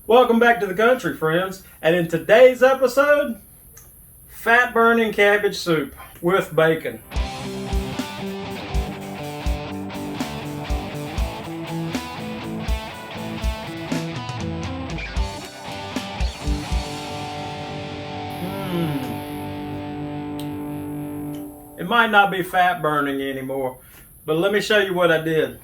Welcome back to the country, friends. And in today's episode, fat burning cabbage soup with bacon. It might not be fat burning anymore, but let me show you what I did.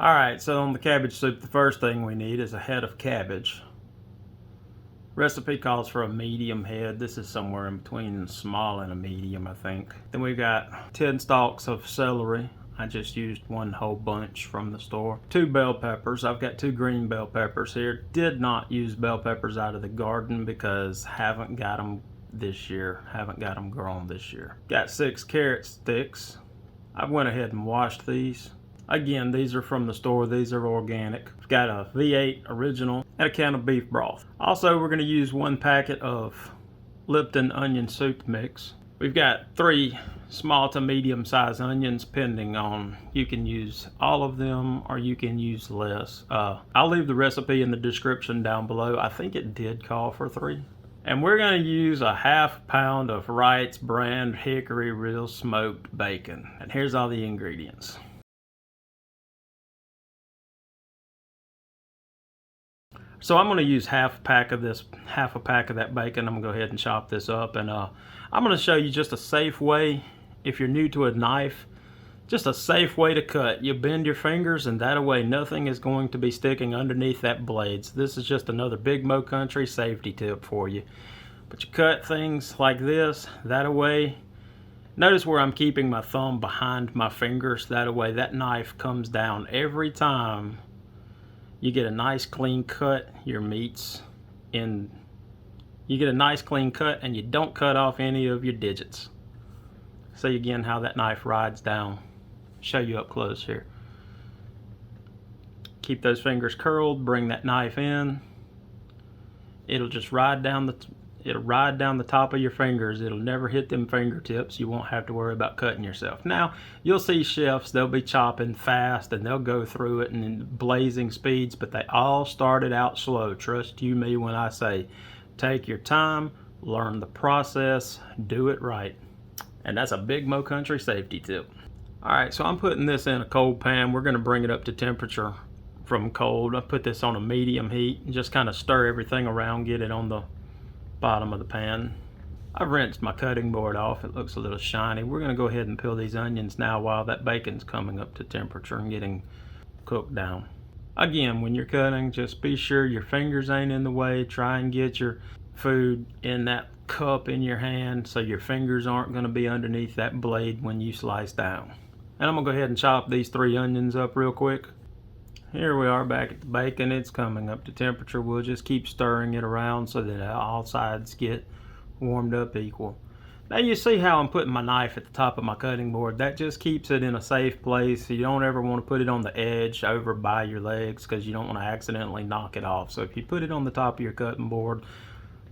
Alright, so on the cabbage soup, the first thing we need is a head of cabbage. Recipe calls for a medium head. This is somewhere in between a small and a medium, I think. Then we've got 10 stalks of celery. I just used one whole bunch from the store. 2 bell peppers. I've got 2 green bell peppers here. Did not use bell peppers out of the garden because haven't got them this year. Haven't got them grown this year. Got 6 carrot sticks. I went ahead and washed these. Again, these are from the store. These are organic. Got a V8 original and a can of beef broth. Also, we're going to use 1 packet of Lipton onion soup mix. We've got 3 small to medium sized onions, depending on, you can use all of them or you can use less. I'll leave the recipe in the description down below. I think it did call for 3. And we're going to use a ½ pound of Wright's brand hickory real smoked bacon. And here's all the ingredients. So I'm going to use half a pack of that bacon. I'm going to go ahead and chop this up, and I'm going to show you just a safe way, if you're new to a knife, just a safe way to cut. You bend your fingers, and that way nothing is going to be sticking underneath that blade. So this is just another Big Mo Country safety tip for you. But you cut things like this, that way. Notice where I'm keeping my thumb behind my fingers. That way that knife comes down every time. You get a nice clean cut, your meats in. You get a nice clean cut and you don't cut off any of your digits. See again how that knife rides down. Show you up close here. Keep those fingers curled, bring that knife in. It'll just ride down the top of your fingers. It'll never hit them fingertips. You won't have to worry about cutting yourself. Now, you'll see chefs, they'll be chopping fast and they'll go through it in blazing speeds, but they all started out slow. Trust you me when I say, take your time, learn the process, do it right. And that's a Big Mo Country safety tip. Alright, so I'm putting this in a cold pan. We're going to bring it up to temperature from cold. I put this on a medium heat and just kind of stir everything around, get it on the bottom of the pan. I've rinsed my cutting board off. It looks a little shiny. We're going to go ahead and peel these onions now while that bacon's coming up to temperature and getting cooked down. Again, when you're cutting, just be sure your fingers ain't in the way. Try and get your food in that cup in your hand so your fingers aren't going to be underneath that blade when you slice down. And I'm going to go ahead and chop these 3 onions up real quick. Here we are back at the bacon. It's coming up to temperature. We'll just keep stirring it around so that all sides get warmed up equal. Now you see how I'm putting my knife at the top of my cutting board. That just keeps it in a safe place. You don't ever want to put it on the edge over by your legs because you don't want to accidentally knock it off. So if you put it on the top of your cutting board,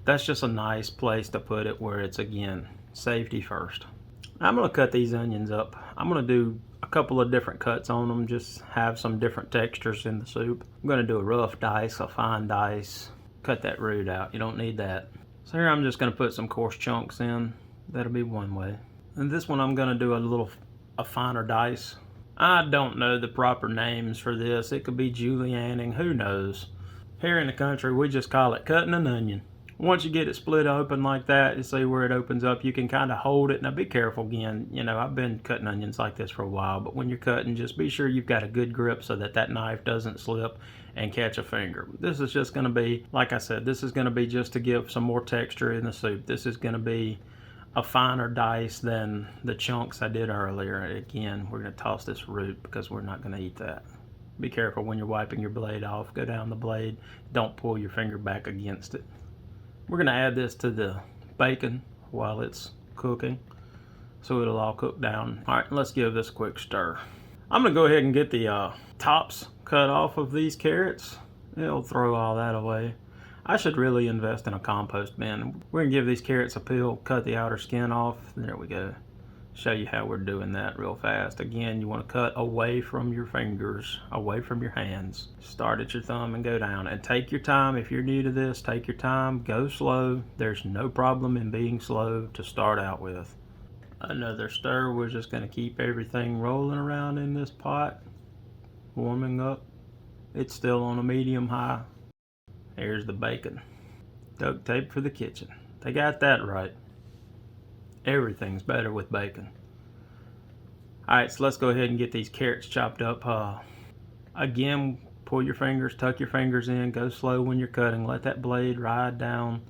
that's just a nice place to put it where it's, again, safety first. I'm going to cut these onions up. I'm going to do a couple of different cuts on them, just have some different textures in the soup. I'm going to do a rough dice, a fine dice. Cut that root out, you don't need that. So here I'm just going to put some coarse chunks in. That'll be one way. And this one I'm going to do a finer dice. I don't know the proper names for this. It could be julienning, who knows. Here in the country we just call it cutting an onion. Once you get it split open like that, you see where it opens up, you can kind of hold it. Now be careful again, you know, I've been cutting onions like this for a while, but when you're cutting, just be sure you've got a good grip so that that knife doesn't slip and catch a finger. This is just going to be, like I said, this is going to be just to give some more texture in the soup. This is going to be a finer dice than the chunks I did earlier. Again, we're going to toss this root because we're not going to eat that. Be careful when you're wiping your blade off. Go down the blade. Don't pull your finger back against it. We're going to add this to the bacon while it's cooking so it'll all cook down. Alright, let's give this a quick stir. I'm going to go ahead and get the tops cut off of these carrots. It'll throw all that away. I should really invest in a compost bin. We're going to give these carrots a peel, cut the outer skin off. There we go. Show you how we're doing that real fast. Again, you want to cut away from your fingers, away from your hands. Start at your thumb and go down. And take your time. If you're new to this, take your time. Go slow. There's no problem in being slow to start out with. Another stir. We're just going to keep everything rolling around in this pot, warming up. It's still on a medium high. Here's the bacon. Duct tape for the kitchen. They got that right. Everything's better with bacon. Alright, so let's go ahead and get these carrots chopped up. Again, pull your fingers, tuck your fingers in, go slow when you're cutting. Let that blade ride down.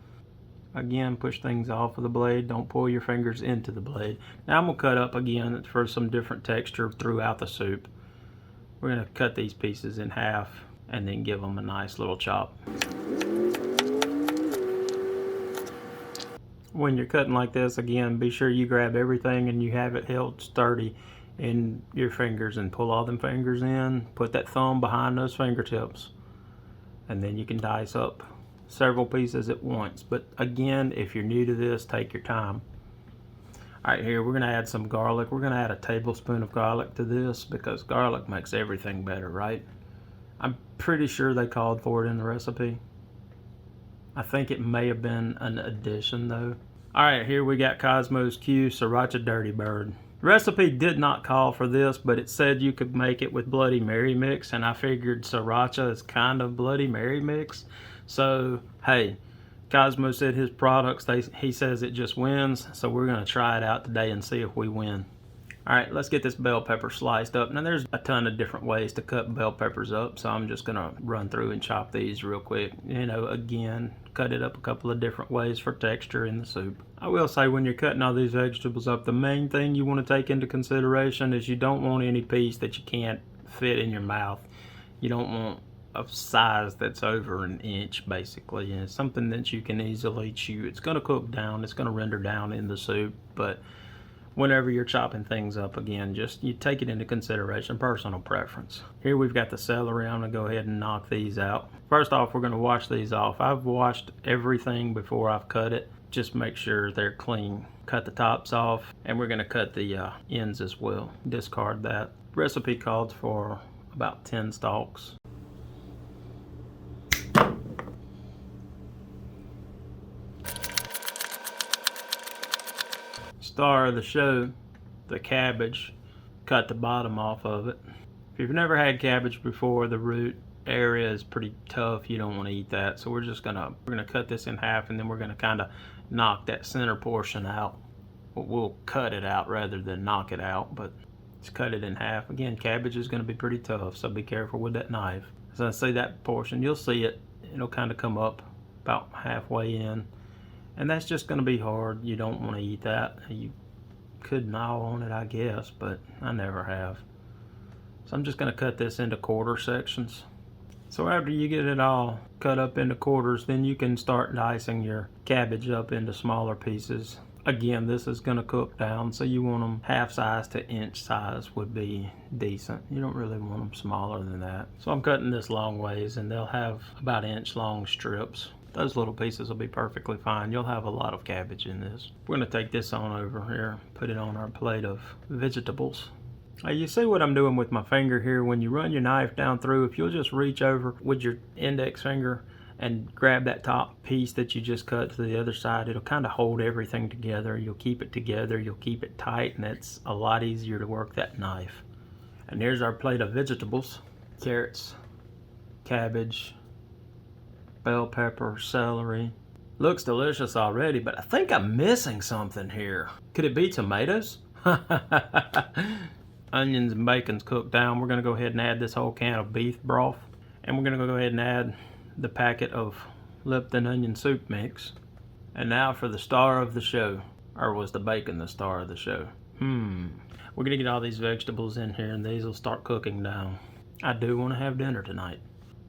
Again, push things off of the blade. Don't pull your fingers into the blade. Now I'm going to cut up again for some different texture throughout the soup. We're going to cut these pieces in half and then give them a nice little chop. When you're cutting like this, again, be sure you grab everything and you have it held sturdy in your fingers and pull all them fingers in. Put that thumb behind those fingertips and then you can dice up several pieces at once. But again, if you're new to this, take your time. Alright, here we're going to add some garlic. We're going to add a tablespoon of garlic to this because garlic makes everything better, right? I'm pretty sure they called for it in the recipe. I think it may have been an addition though. Alright, here we got Kosmos Q Siracha Dirty Bird. The recipe did not call for this, but it said you could make it with Bloody Mary mix, and I figured Sriracha is kind of Bloody Mary mix. So, hey, Cosmo said his products, he says it just wins, so we're going to try it out today and see if we win. Alright, let's get this bell pepper sliced up. Now there's a ton of different ways to cut bell peppers up, so I'm just going to run through and chop these real quick. You know, again, cut it up a couple of different ways for texture in the soup. I will say when you're cutting all these vegetables up, the main thing you want to take into consideration is you don't want any piece that you can't fit in your mouth. You don't want a size that's over an inch basically, and it's something that you can easily chew. It's going to cook down, it's going to render down in the soup, but whenever you're chopping things up, again, just you take it into consideration, personal preference. Here we've got the celery. I'm going to go ahead and knock these out. First off, we're going to wash these off. I've washed everything before I've cut it. Just make sure they're clean. Cut the tops off, and we're going to cut the ends as well. Discard that. Recipe called for about 10 stalks. Star of the show, the cabbage. Cut the bottom off of it. If you've never had cabbage before, the root area is pretty tough. You don't want to eat that, so we're gonna cut this in half, and then we're gonna kind of knock that center portion out. We'll cut it out rather than knock it out, but just cut it in half. Again, cabbage is going to be pretty tough, so be careful with that knife. As I see that portion, you'll see it'll kind of come up about halfway in. And that's just going to be hard. You don't want to eat that. You could gnaw on it, I guess, but I never have. So I'm just going to cut this into quarter sections. So after you get it all cut up into quarters, then you can start dicing your cabbage up into smaller pieces. Again, this is going to cook down, so you want them half size to inch size would be decent. You don't really want them smaller than that. So I'm cutting this long ways, and they'll have about inch long strips. Those little pieces will be perfectly fine. You'll have a lot of cabbage in this. We're going to take this on over here, put it on our plate of vegetables. You see what I'm doing with my finger here? When you run your knife down through, if you'll just reach over with your index finger and grab that top piece that you just cut to the other side, it'll kind of hold everything together. You'll keep it together, you'll keep it tight, and it's a lot easier to work that knife. And here's our plate of vegetables. Carrots, cabbage, bell pepper, celery. Looks delicious already, but I think I'm missing something here. Could it be tomatoes? Onions and bacon's cooked down. We're going to go ahead and add this whole can of beef broth. And we're going to go ahead and add the packet of Lipton onion soup mix. And now for the star of the show. Or was the bacon the star of the show? We're going to get all these vegetables in here, and these will start cooking down. I do want to have dinner tonight.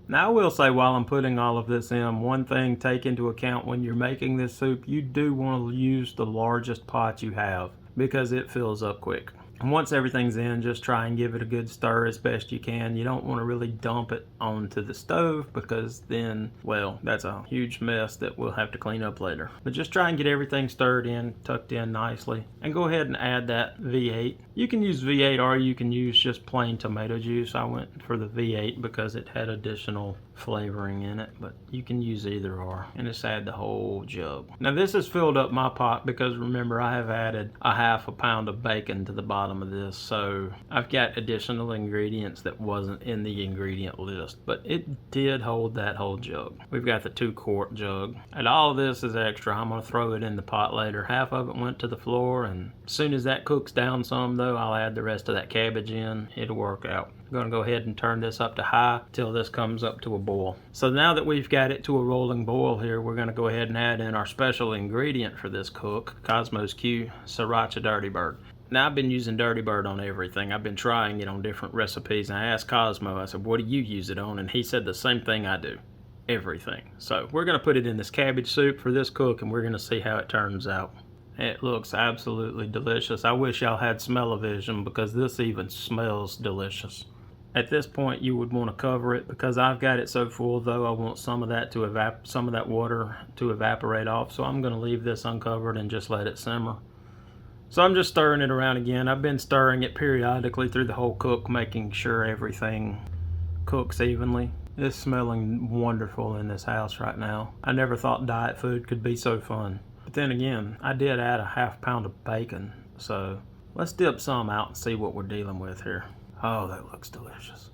Now I will say, while I'm putting all of this in, one thing take into account when you're making this soup, you do want to use the largest pot you have because it fills up quick. And once everything's in, just try and give it a good stir as best you can. You don't want to really dump it onto the stove because then, well, that's a huge mess that we'll have to clean up later. But just try and get everything stirred in, tucked in nicely, and go ahead and add that V8. You can use V8 or you can use just plain tomato juice. I went for the V8 because it had additional flavoring in it, but you can use either or. And just add the whole jug. Now this has filled up my pot because remember I have added a half a pound of bacon to the bottom of this, so I've got additional ingredients that wasn't in the ingredient list, but it did hold that whole jug. We've got the 2-quart jug, and all of this is extra. I'm going to throw it in the pot later. Half of it went to the floor, and as soon as that cooks down some though, I'll add the rest of that cabbage in. It'll work out. I'm going to go ahead and turn this up to high till this comes up to a boil. So now that we've got it to a rolling boil here, we're going to go ahead and add in our special ingredient for this cook, Kosmos Q Siracha Dirty Bird. Now I've been using Dirty Bird on everything. I've been trying it on different recipes, and I asked Cosmo, I said, what do you use it on? And he said the same thing I do, everything. So we're going to put it in this cabbage soup for this cook, and we're going to see how it turns out. It looks absolutely delicious. I wish y'all had smell-o-vision because this even smells delicious. At this point you would want to cover it because I've got it so full though I want some of that water to evaporate off, so I'm going to leave this uncovered and just let it simmer. So I'm just stirring it around again. I've been stirring it periodically through the whole cook, making sure everything cooks evenly. It's smelling wonderful in this house right now. I never thought diet food could be so fun. But then again, I did add a half pound of bacon, so let's dip some out and see what we're dealing with here. Oh, that looks delicious.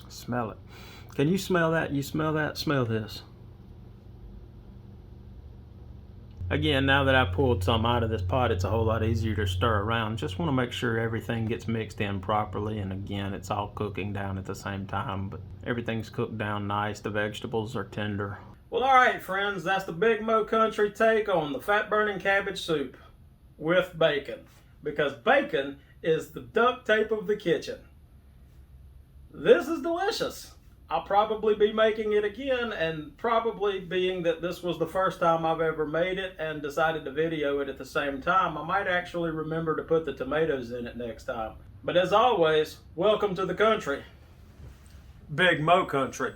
Smell it. Can you smell that? You smell that? Smell this. Again, now that I pulled some out of this pot, it's a whole lot easier to stir around. Just want to make sure everything gets mixed in properly, and again, it's all cooking down at the same time, but everything's cooked down nice. The vegetables are tender. Well, all right, friends, that's the Big Mo Country take on the fat-burning cabbage soup with bacon, because bacon is the duct tape of the kitchen. This is delicious. I'll probably be making it again, and probably being that this was the first time I've ever made it and decided to video it at the same time, I might actually remember to put the tomatoes in it next time. But as always, welcome to the country. Big Mo Country.